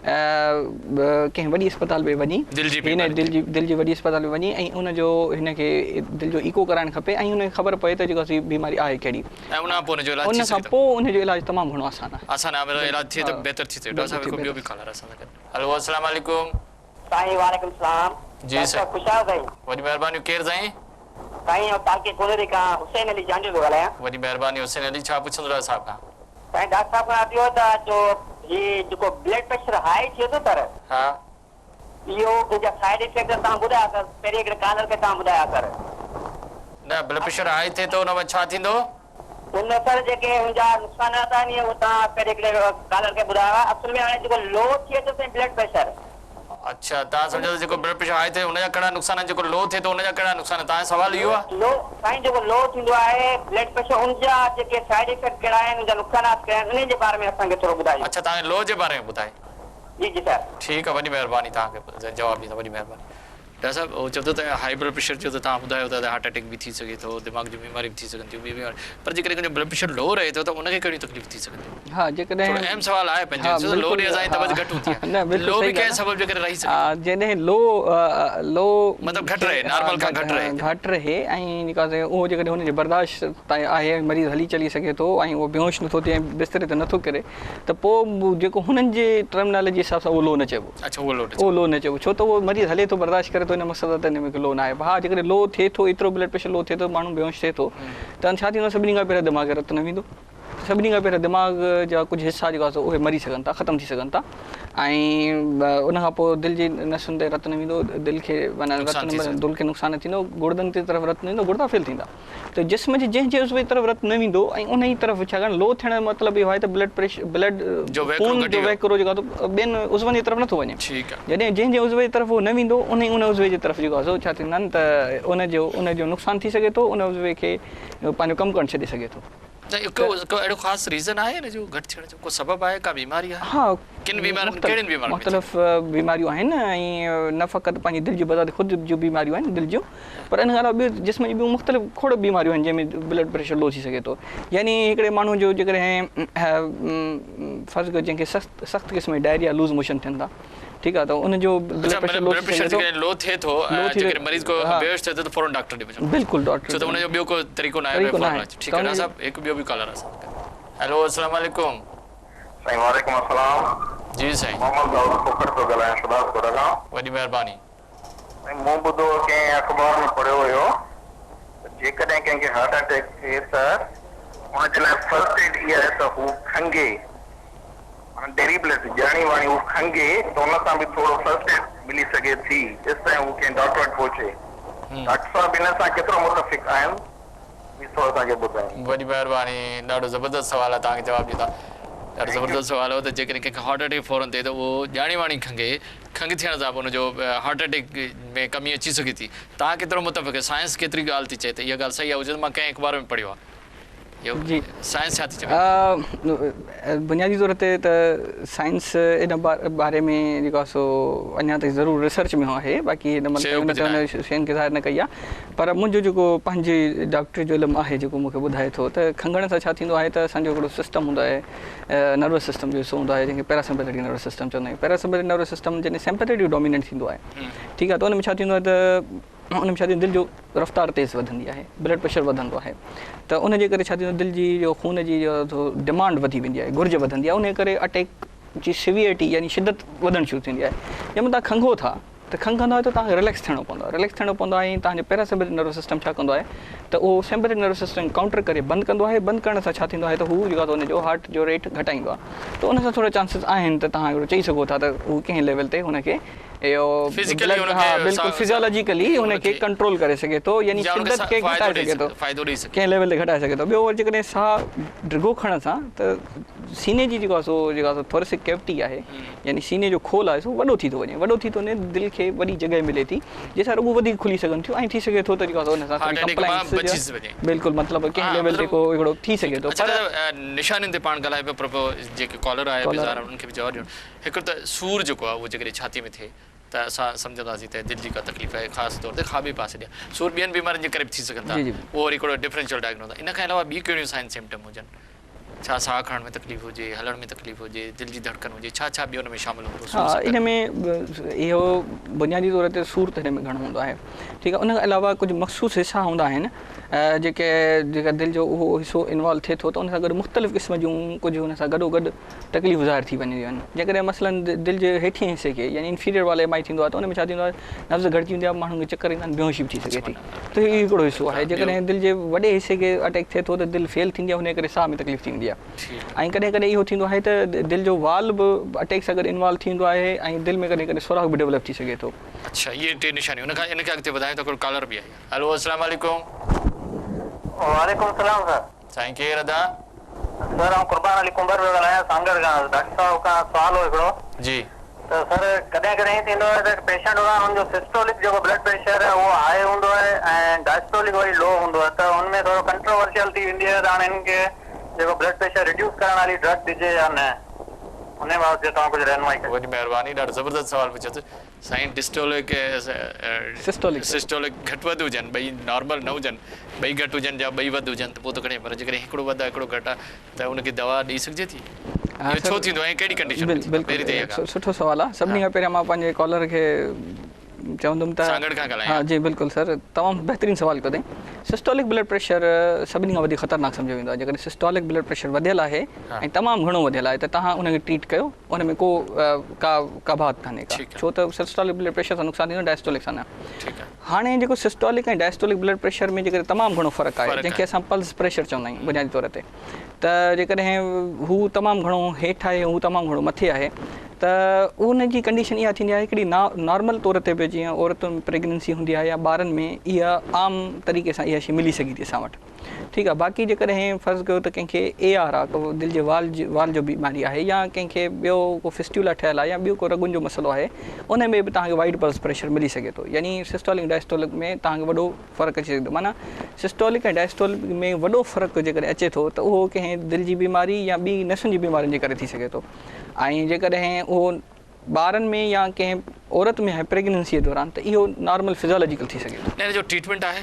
कंहिं वॾी अस्पताल में वञी, दिलि जी वॾी अस्पताल में वञी ऐं उनजो हिनखे दिलि जो इको कराइणु खपे ऐं हुनखे ख़बर पए त जेको बीमारी आहे कहिड़ी। उन खां पोइ उनजो इलाजु तमामु घणो आसान आहे। हेलो अस्सलाम वालेकुम। साईं वालेकुम सलाम। जी सर, खुशाल साईं। वॾी महिरबानी। केरु साईं? साईं ताके कोनेरी खां हुसैन अली जांजू थो ॻाल्हायां। वॾी महिरबानी हुसैन अली, छा पुछंदो डॉक्टर साहब खां? साईं डॉक्टर साहब खां थियो त जो ही जेको ब्लड प्रेशर हाई थियो थो सर, हा, इहो मुंहिंजा साइड इफेक्ट तव्हां ॿुधाया सर, पहिरीं हिकिड़े कॉलर खे तव्हां ॿुधाया सर। न, ब्लड प्रेशर हाई थिए त हुन में छा थींदो? उन सर जेके मुंहिंजा नुक़सानात आहिनि उहो तव्हां पहिरीं हिकिड़े कॉलर खे ॿुधाया। असुल में हाणे जेको लो थिए थो साईं ब्लड प्रेशर। अच्छा, तव्हां सम्झो जेको ब्लड प्रेशर हाई थिए हुनजा कहिड़ा नुक़सान आहिनि, जेको लो थिए थो हुनजा कहिड़ा नुक़सान? तव्हांजो सवाल इहो आहे? लो साईं जेको लो थींदो आहे ब्लड प्रेशर, उनजा जेके साइड इफेक्ट कहिड़ा आहिनि, उनजा नुक़सानात कहिड़ा आहिनि, उन जे बारे में असांखे थोरो ॿुधायो। अच्छा, तव्हांखे लो जे बारे में ॿुधाए? जी जी सर। ठीकु आहे, वॾी महिरबानी, तव्हांखे जवाबु ॾींदा, वॾी महिरबानी। डॉक्टर साहब वो चवंदो त हाई ब्लड प्रेशर जो त तव्हां ॿुधायो था हार्ट अटैक बि थी सघे थो दिमाग़ जूं बीमारी बि थी सघनि थियूं ॿी बीमारी पर जेकॾहिं कंहिंजो ब्लड प्रेशर लो रहे थो त उनखे कहिड़ियूं तकलीफ़ थी सघंदियूं हा जेकॾहिं थोरो अहम सवाल आहे पंहिंजो हाँ, छो त लो बिल्कुलु, ॾे असांजी तवज घटि हूंदी न, आहे बिल्कुलु लो बि सही कंहिं ॻाल्हि सबब जे करे रही सघे जॾहिं लो मतिलबु घटि रहे, नॉर्मल खां घटि रहे। घटि रहे ऐं जेका उहो जेकॾहिं हुनजे बर्दाश्त ताईं आहे मरीज़ हली चली सघे थो ऐं उहो बेहोश नथो थिए बिस्तरे ते नथो किरे त पोइ जेको हुननि जे टर्मिनोलॉजी जे हिसाब सां उहो लो न चइबो अच्छा उहो लो उहो लो न चइबो छो त उहो मरीज़ हले थो बर्दाश्त करे थो हिन मक़सद त हिन में लो न आहे हा जेकॾहिं लो थिए थो एतिरो ब्लड प्रेशर लो थिए थो माण्हू बेहोश थिए थो त छा थींदो सभिनी खां पहिरियों दिमाग़ रत न वेंदो सभिनी खां पहिरियों दिमाग़ जा कुझु हिसा जेका आहे उहे मरी सघनि था ख़तमु थी सघनि था ऐं उनखां पोइ दिलि जी नसुनि ते रत न वेंदो दिलि खे माना दिलि खे नुक़सानु थींदो गुर्दनि ते तरफ़ रत न वेंदो गुर्दा फेल थींदा त जिस्म जे जंहिं उज़वे तरफ़ रत न वेंदो ऐं उन ई तरफ़ छाकाणि लो थियण जो मतिलबु इहो आहे त ब्लड प्रेशर ब्लड खून जो वहिकिरो जेको आहे ॿियनि उज़वनि जी तरफ़ नथो वञे जॾहिं जंहिं उज़वे जी तरफ़ उहो न वेंदो उन उज़वे जी तरफ़ जेको आहे सो छा थींदा आहिनि त उनजो नुक़सानु थी सघे थो उन उज़वे खे पंहिंजो कमु करणु छॾे सघे थो अहिड़ो ख़ासि रीज़न आहे हिन जो घटि थियण जो को सबबु आहे का बीमारी आहे हा किन बीमारियुनि कहिड़ियुनि बीमारियुनि मुख़्तलिफ़ बीमारियूं आहिनि ऐं न फ़क़ति पंहिंजी दिलि जी बज़ात ख़ुदि जूं बीमारियूं आहिनि दिलि जूं पर इन खां अलावा ॿियूं जिस्म जी ॿियूं मुख़्तलिफ़ खोड़ बीमारियूं आहिनि जंहिंमें ब्लड प्रेशर लो थी सघे थो यानी हिकिड़े माण्हू जो जेकॾहिं फ़र्ज़ु कयो जंहिंखे सख़्तु क़िस्म जी डायरिया लूज़ मोशन थियनि था ठीकु आहे त उनजो ब्लड प्रेशर लो थिए थो जेकॾहिं मरीज़ को बेहोश थिए थो त फौरन डॉक्टर ॾे वञो बिल्कुलु डॉक्टर छो त उनजो ॿियो को तरीक़ो न आहे ठीकु आहे डॉक्टर साहब हिकु ॿियो बि कॉलर आहे हेलो अस्सलाम वालेकुम साईं वालेकुम अस्सलाम जी साईं मोहम्मद दाऊद खोखर थो ॻाल्हायां शुभासपुर खां वॾी महिरबानी साईं मूं ॿुधो कंहिं अख़बार में पढ़ियो हुयो जेकॾहिं कंहिंखे हार्ट अटैक थिए त हुनजे लाइ फर्स्ट एड इहा आहे त हू खंघे डेरिब्लेट ॼाणी वाणी हू खंघे त हुन सां बि थोरो फर्स्ट एड मिली सघे थी जेसि ताईं हू कंहिं डॉक्टर वटि पहुचे डॉक्टर साहब हिन सां केतिरो मुतफ़िक़ आहिनि थोरो तव्हांखे ॿुधायो वॾी महिरबानी ॾाढो ज़बरदस्त सवाल आहे तव्हांखे जवाबु ॾींदा ॾाढो ज़बरदस्त सवाल हो त जेकॾहिं कंहिंखे हार्ट अटैक फौरन थिए त उहो ॼाणी वाणी खंघे खंघि थियण सां पोइ हुनजो हार्ट अटैक में कमी अची सघे थी तव्हां केतिरो मुतफ़िक़ आहे साइंस केतिरी ॻाल्हि थी चए त इहा ॻाल्हि सही आहे हुजे त मां कंहिं अख़बार में पढ़ियो आहे जी साइंस छा थी चए बुनियादी तौर ते त साइंस इन बारे में जेको आहे सो अञा ताईं ज़रूरु रिसर्च में आहे बाक़ी हिन शयुनि खे ज़ाहिर न कई आहे पर मुंहिंजो जेको पंहिंजे डॉक्टर जो इल्मु आहे जेको मूंखे ॿुधाए थो त खंघण सां छा थींदो आहे त असांजो हिकिड़ो सिस्टम हूंदो आहे नर्वस सिस्टम जो हिसो हूंदो आहे जंहिंखे पैरासिम्पैथेटिक नर्वस सिस्टम चवंदा आहियूं पैरासिम्पैथेटिक नर्वस सिस्टम जॾहिं सिम्पैथेटिक डोमिनेंट थींदो आहे ठीकु आहे त उन में छा थींदो आहे त उन में छा थींदो दिलि जो रफ़्तार तेज़ वधंदी आहे ब्लड प्रेशर वधंदो आहे त उन जे करे छा थींदो दिलि जी जो खून जी जो डिमांड वधी वेंदी आहे घुर्ज वधंदी आहे उन करे अटैक जी सिवियरिटी यानी शिदत वधणु शुरू थींदी आहे जंहिंमें तव्हां खंघो था त खंघंदो आहे त तव्हांखे रिलैक्स थियणो पवंदो आहे ऐं तव्हांजो पैरासिम्पैथेटिक नर्वस सिस्टम छा कंदो आहे त उहो सिम्पैथेटिक नर्वस सिस्टम काउंटर करे बंदि कंदो आहे बंदि करण सां छा थींदो आहे त हू जेको आहे हुनजो हार्ट जो रेट घटाईंदो आहे त उन सां थोरा चांसिस आहिनि त तव्हां हिकिड़ो चई सघो था त हू कंहिं लेवल ते हुनखे इहो बिल्कुलु फिज़ियोलॉजिकली हुनखे कंट्रोल करे सघे थो यानी शिदत खे घटाए सघे थो कंहिं लेवल ते घटाए सघे थो ॿियो वरी जेकॾहिं साह डिघो खणण सां त सीने जी जेको आहे थोरेसिक कैविटी आहे यानी सीने जो खोल आहे सो वॾो थी थो वञे दिलि खे वॾी जॻह मिले थी जंहिंसां रुॻो वधीक खुली सघनि थियूं ऐं थी सघे थो त जेको आहे हुन सां बिल्कुलु मतिलबु कंहिं लेवल ते को हिकिड़ो थी सघे थो पर निशानियुनि ते पाण ॻाल्हाए पियो पर जेके कॉलर आहे उन्हनि खे बि जवाबु ॾियणो हिकिड़ो त सूर जेको आहे उहो जेकॾहिं छाती में थिए त असां सम्झंदासीं त दिलि जी का तकलीफ़ आहे ख़ासि तौर ते खाॿे पासे ॾिया सूर ॿियनि बीमारियुनि जे करे बि थी सघनि था उहो वरी हिकिड़ो डिफरेंशियल डायग्नोस आहे इन खां अलावा ॿी कहिड़ियूं साइन सिम्टम हुजनि छा साह खणण में तकलीफ़ हुजे हलण में तकलीफ़ हुजे दिलि जी धड़कन हुजे छा छा ॿियो हुन में शामिलु हूंदो हा इन में इहो बुनियादी तौर ते सूर त हिन में घणो हूंदो आहे ठीकु आहे उन खां अलावा कुझु मख़सूसु हिसा हूंदा आहिनि जेका दिलि जो उहो हिसो इन्वॉल्व थिए थो त उन सां गॾु मुख़्तलिफ़ क़िस्म जूं कुझु हुन सां गॾोगॾु तकलीफ़ ज़ाहिर थी वञदियूं आहिनि जेकॾहिं मसलन दिलि जे हेठिएं हिसे खे यानी इंफीरियर वाले एम आई थींदो आहे त उन में छा थींदो आहे नब्ज़ घटिजी वेंदी आहे माण्हुनि खे चकर ईंदा आहिनि बेहोशी बि थी सघे थी त इहो हिकिड़ो हिसो आहे जेकॾहिं दिलि जे वॾे हिसे खे अटैक थिए थो त दिलि फेल थींदी आहे हुन करे साह में तकलीफ़ थी वेंदी आहे ऐं कॾहिं कॾहिं इहो थींदो आहे त दिलि जो वाल बि अटैक सां गॾु इन्वॉल्व थींदो आहे ऐं दिलि में कॾहिं कॾहिं सुराख बि डेवलप थी सघे थो अच्छा इहे टे निशानियूं उन खां इनखे अॻिते वधायूं त हिकिड़ो कॉलर बि आहे हेलो अस्सलाम वालेकुम वालेकुम सलाम सर साईं केरु अदा सर आउं कुर्बान अली कुंबर पियो ॻाल्हायां सांगड़ खां डॉक्टर साहब खां सुवाल हो हिकिड़ो जी त सर कॾहिं कॾहिं थींदो आहे त पेशेंट हूंदो आहे हुनजो सिस्टोलिक जेको ब्लड प्रेशर आहे उहो हाई हूंदो आहे ऐं डायस्टोलिक वरी लो हूंदो आहे त हुनमें थोरो कंट्रोवर्शियल थी वेंदी आहे त हाणे हिननि खे जेको ब्लड प्रेशर रिड्यूस करण वारी ड्रग ॾिजे या न उन बाबति तव्हां कुझु रहनुमाई कयो। वॾी महिरबानी, ॾाढो ज़बरदस्त सवाल पुछियोसि साईं। डिस्टोलिक सिस्टोलिक घटि वधि हुजनि, ॿई नॉर्मल न हुजनि, ॿई घटि हुजनि या ॿई वधि हुजनि त पोइ त खणे, पर जेकॾहिं हिकिड़ो वधि आहे हिकिड़ो घटि आहे त उनखे दवा ॾेई सघिजे थी? इहो छो थींदो आहे, कहिड़ी कंडीशन? बिल्कुलु सुठो सवाल आहे। सभिनी खां पहिरियां मां पंहिंजे कॉलर खे चवंदुमि त सागड़ खां ॻाल्हायां। हाँ जी बिल्कुलु सर, तमामु बहितरीनु सवाल कयो अथई। सिस्टोलिक ब्लड प्रेशर सभिनी खां वधीक ख़तरनाक सम्झो वेंदो आहे। जेकॾहिं सिस्टोलिक ब्लड प्रेशर वधियल आहे ऐं तमामु घणो वधियल आहे त तव्हां उनखे ट्रीट कयो, उन में को का बात कान्हे का, छो त सिस्टोलिक ब्लड प्रेशर सां नुक़सानु थींदो, डायस्टोलिक सां न। हाणे जेको सिस्टोलिक ऐं डायस्टोलिक ब्लड प्रेशर में जेकॾहिं तमामु घणो फ़र्क़ु आहे, जंहिंखे असां पल्स प्रेशर चवंदा आहियूं बुनियादी तौर ते, त जेकॾहिं हू तमामु घणो हेठि आहे, हू तमामु घणो मथे आहे, त उन जी कंडीशन इहा थींदी आहे हिकिड़ी नॉर्मल तौर ते बि जीअं औरतुनि में प्रेगनेंसी हूंदी आहे या ॿारनि में, इहा आम तरीक़े सां इहा शइ मिली सघी थी असां वटि। ठीकु आहे। बाक़ी जेकॾहिं फ़र्ज़ु कयो त कंहिंखे AR आहे, को दिलि जे वाल जो बीमारी आहे, या कंहिंखे ॿियो को फिस्ट्यूला ठहियलु आहे, या ॿियो को रगुनि जो मसइलो आहे, उन में बि तव्हांखे वाइड पल्स प्रेशर मिली सघे थो। यानी सिस्टोलिक डायस्टोलिक में तव्हांखे वॾो फ़र्क़ु अची सघंदो। माना सिस्टोलिक ऐं डायस्टोलिक में वॾो फ़र्क़ु जेकॾहिं अचे थो त उहो कंहिं दिलि जी बीमारी या ॿी नसुनि जी बीमारियुनि जे करे थी सघे थो। ऐं जेकॾहिं उहो ॿारनि में या कंहिं औरत में आहे प्रेगनेंसीअ दौरान, त इहो नॉर्मल फिज़ियोलॉजिकल थी सघे थो। हिन जो ट्रीटमेंट आहे?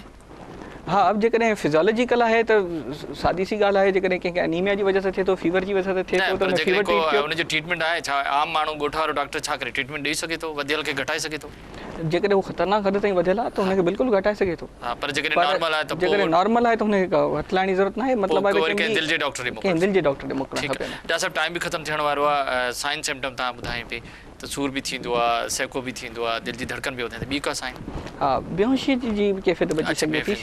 हा, अब जेकॾहिं फिज़ियोलॉजिकल आहे त सादी सी ॻाल्हि आहे, जेकॾहिं कंहिंखे एनीमिया जी वजह सां थिए थो, फीवर जी वजह सां थिए थो, त फीवर ट्रीट कयो। उनजो ट्रीटमेंट आहे छा? आम माण्हू ॻोठा वारो डॉक्टर छा करे ट्रीटमेंट ॾेई सघे थो, वधियल खे घटाए सघे थो? जेकॾहिं उहो ख़तरनाक हद ताईं वधियल आहे त हुनखे बिल्कुलु घटाए सघे थो। पर जेकॾहिं नॉर्मल आहे त जेकॾहिं नॉर्मल आहे त हुनखे हथु लाइण जी ज़रूरत न आहे। मतिलबु आहे कंहिं दिलि जे डॉक्टर ॾे मोकिलणु खपे। डॉक्टर साहिब, टाइम बि ख़तमु थियण वारो आहे। साइन सिम्टम तव्हां ॿुधायो पई त सूर बि थींदो आहे, सेको बि थींदो आहे, दिलि जी धड़कन बि वधे थी, ॿी का साइन? हा, बेहोशी जी कैफ़ियत बची सघे थी।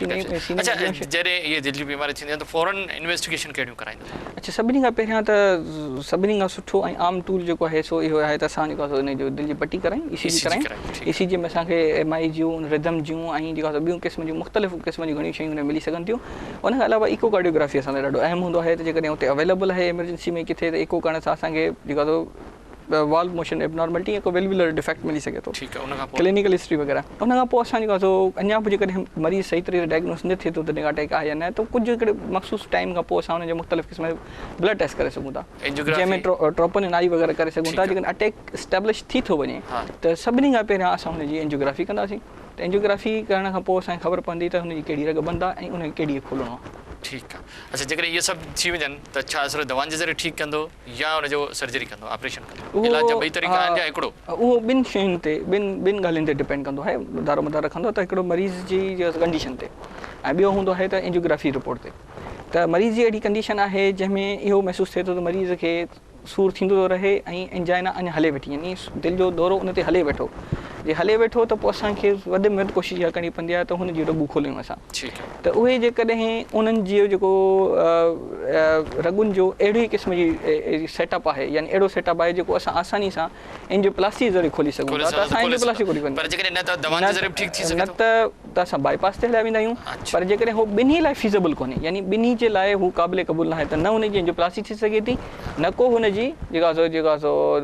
अच्छा, जॾहिं इहे दिलि जी बीमारी थींदी आहे त फौरन इन्वेस्टिगेशन कहिड़ियूं कराईंदा? अच्छा, सभिनी खां पहिरियां त सभिनी खां सुठो ऐं आम टूल जेको आहे सो इहो आहे त असां जेको आहे हिन जो दिलि जी पटी करायूं, ECG करायूं। ECG में असांखे MI जूं, रिदम जूं ऐं जेका ॿियूं क़िस्म जूं मुख़्तलिफ़ क़िस्म जूं घणियूं शयूं मिली सघनि थियूं। उन खां अलावा इकोकार्डियोग्राफी असां लाइ ॾाढो अहम हूंदो आहे, त जेकॾहिं उते अवेलेबल आहे एमरजेंसी में किथे, त इको करण सां असांखे जेका वाल्व मोशन एबनॉर्मलिटी या को वेल्वुलर डिफेक्ट मिली सघे थो, क्लिनिकल हिस्ट्री वग़ैरह। उन खां पोइ असां जेको आहे अञा बि जेकॾहिं मरीज़ सही तरीक़े डायग्नोस न थिए थो त अटैक आहे या न, त कुझु हिकिड़े मख़सूस टाइम खां पोइ असां हुनजे मुख़्तलिफ़ क़िस्म जो ब्लड टेस्ट करे सघूं था, जंहिंमें ट्रोपोनिन आई वग़ैरह करे सघूं था। जेकॾहिं अटैक स्टैब्लिश थी थो वञे त सभिनी खां पहिरियां असां हुनजी एंजियोग्राफी कंदासीं। त एंजियोग्राफी करण खां पोइ असांखे ख़बर पवंदी त हुनजी कहिड़ी रग बंदि आहे ऐं उनखे केॾी खोलणो आहे। ठीकु आहे। अच्छा, जेकॾहिं इहे सभु थी वञनि त छा सिर्फ़ु दवाउनि जे ज़रिए ठीकु कंदो या हुनजो सर्जरी कंदो, ऑपरेशन कंदो? इलाज जा ॿई तरीक़ा आहिनि या हिकिड़ो? उहो ॿिनि शयुनि ते, ॿिनि ॻाल्हियुनि ते डिपेंड कंदो आहे, दारोमदार रखंदो त हिकिड़ो मरीज़ जी कंडीशन ते, ऐं ॿियो हूंदो आहे त एंजियोग्राफी रिपोर्ट ते। त मरीज़ जी अहिड़ी कंडीशन आहे जंहिंमें इहो महसूसु थिए थो त मरीज़ खे सूर थींदो थो रहे ऐं एंजाइना अञा हले वेठी, यानी दिलि जो दौरो उन ते हले वेठो। जे हले वेठो त पोइ असांखे वधि में वधि कोशिशि इहा करणी पवंदी आहे त हुनजी रगूं खोलियूं असां। त उहे जेकॾहिं उन्हनि जो जेको रगुनि जो अहिड़ी क़िस्म जी सेटअप आहे, यानी अहिड़ो सेटअप आहे जेको असां आसानी सां एंजियोप्लास्टी ज़रिए खोली सघूं था, त असां एंजियोप्लास्टी खोली सघूं था। न त असां बाईपास ते हलिया वेंदा आहियूं। पर जेकॾहिं उहो ॿिन्ही लाइ फीज़ेबल कोन्हे, यानी ॿिन्ही जे लाइ हू क़ाबिल क़बूल न आहे, त न हुनजी एंजियोप्लास्टी थी सघे थी, न को हुनजी जेका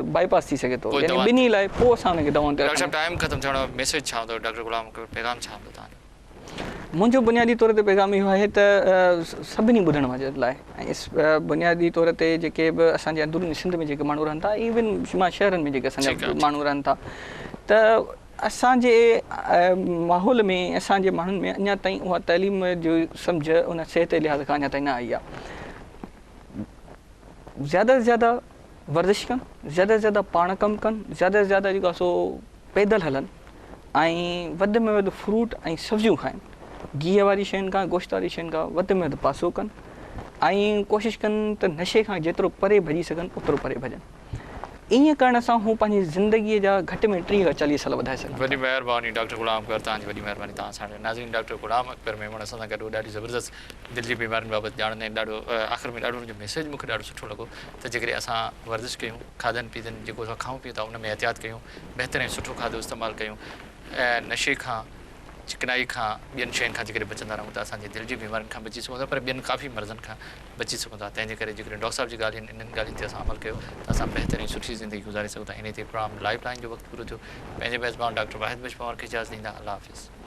बाईपास थी सघे थो, यानी ॿिन्ही लाइ पोइ असां हुनखे दवाउनि ते। ख़तमु थियणो, मैसेज छा हूंदो डॉक्टर गुलाम, पैगाम छा हूंदो तव्हांजो? मुंहिंजो बुनियादी तौर ते पैगाम इहो आहे त सभिनी ॿुधण वारनि लाइ, ऐं बुनियादी तौर ते जेके बि असांजे अंदरूनी सिंध में जेके माण्हू रहनि था, इवन शुमा शहरनि में जेके असांजा माण्हू रहनि था, त असांजे माहौल में, असांजे माण्हुनि में अञा ताईं उहा तइलीम जो सम्झ उन सिहत जे लिहाज़ खां अञा ताईं न आई आहे। ज़्यादा से ज़्यादा वर्जिश कनि, ज़्यादा से ज़्यादा पाण कमु कनि, ज़्यादा से ज़्यादा जेको आहे सो पैदल हलनि, ऐं वधि में वधि फ्रूट ऐं सब्जियूं खाइनि, गिह वारी शयुनि खां, गोश्त वारी शयुनि खां वधि में वधि पासो कनि, ऐं कोशिशि कनि त नशे खां जेतिरो परे भॼी सघनि ओतिरो परे भॼनि। ईअं करण सां हू पंहिंजी ज़िंदगीअ जा घटि में 30 खां 40 साल वधाए सघनि। वॾी महिरबानी डॉक्टर गुलाम अकबर, तव्हांजी वॾी महिरबानी। तव्हां सां नाज़रीन, डॉक्टर गुलाम अकबर मेमण असां सां गॾु ॾाढी ज़बरदस्त दिलि जी बीमारियुनि बाबति ॼाणंदा आहिनि। ॾाढो आख़िर में ॾाढो हुनजो मैसेज मूंखे ॾाढो सुठो लॻो त जेकॾहिं असां वर्जिश कयूं, खाधनि पीतनि जेको असां खाऊं पीऊं था उन में एहतियात कयूं, बहितर ऐं सुठो खाधो इस्तेमालु कयूं, ऐं नशे खां, चिकनाई खां, ॿियनि शयुनि खां जेकॾहिं बचंदा रहूं त असांजी दिलि जी बीमारियुनि खां बची सघूं था, पर ॿियनि काफ़ी मर्ज़नि खां बची सघूं था। तंहिंजे करे जेकॾहिं डॉक्टर साहिब जी ॻाल्हियुनि इन्हनि ॻाल्हियुनि ते असां अमल कयो त असां बहितर ऐं सुठी ज़िंदगी गुज़ारे सघूं था। इन ते प्रोग्राम लाइफ लाइन जो वक़्तु पूरो थियो। पंहिंजे मेज़बान डॉक्टर वाहिद बशपावर खे इजाज़त ॾींदा। अल्लाह हाफ़िज़।